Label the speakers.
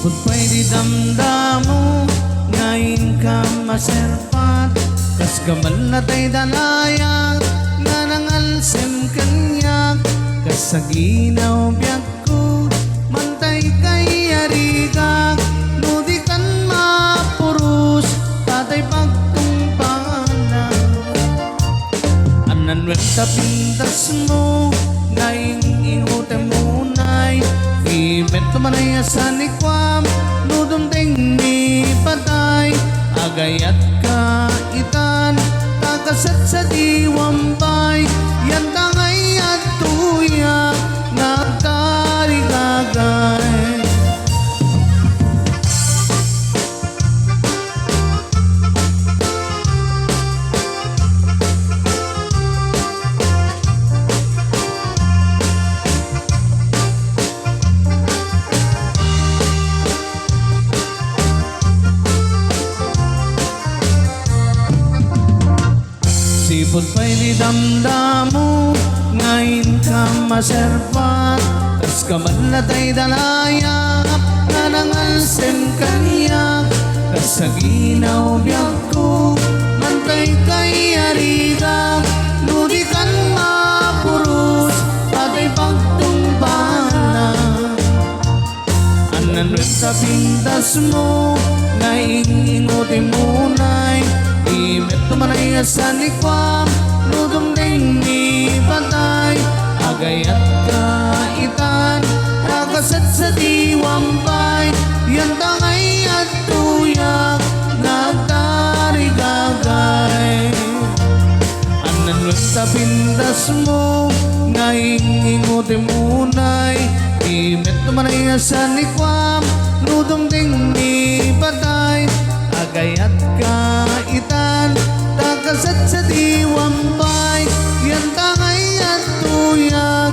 Speaker 1: Sipot pa'y di damdamo, ngayon ka maserpat. Kas kaman na ta'y dalayat, nga nang alsem kanyak. Kas sa ginaw biyak ko, mantay kay arigak. Nudi kan mapurus, tatay pagtumpana. Anan wenta pintas mo, ngayon ingote munay. Imet tumanay asan ikwam, nudong ting ni patay. Agayat ka itan, takasat sa diwambay. Yan tangay at tuya, nagkarigagay. Sipot pa'y di damdamo, ngayon ka maserpat. Kas kaman na ta'y dalayap, nga nang alsem kanyak. Kas sa ginaw biyak ko, mantay kay arigak. Nudi kan mapurus, patay pagtumbana. Anan sa pintas mo, ngayon ingote munay. Imet tumanay asan ikwam, nudong ding ni patay. Agayat ka itan, takasat sa diwambay. Yan tangay at tuyak, nagtarigagay. Anan sa pintas mo, ngayon ingote munay. Imet tumanay asan ikwam, nudong ding ni patay. Agayat ka itan, takasat sa diwambay. Yan tangay at tuyak,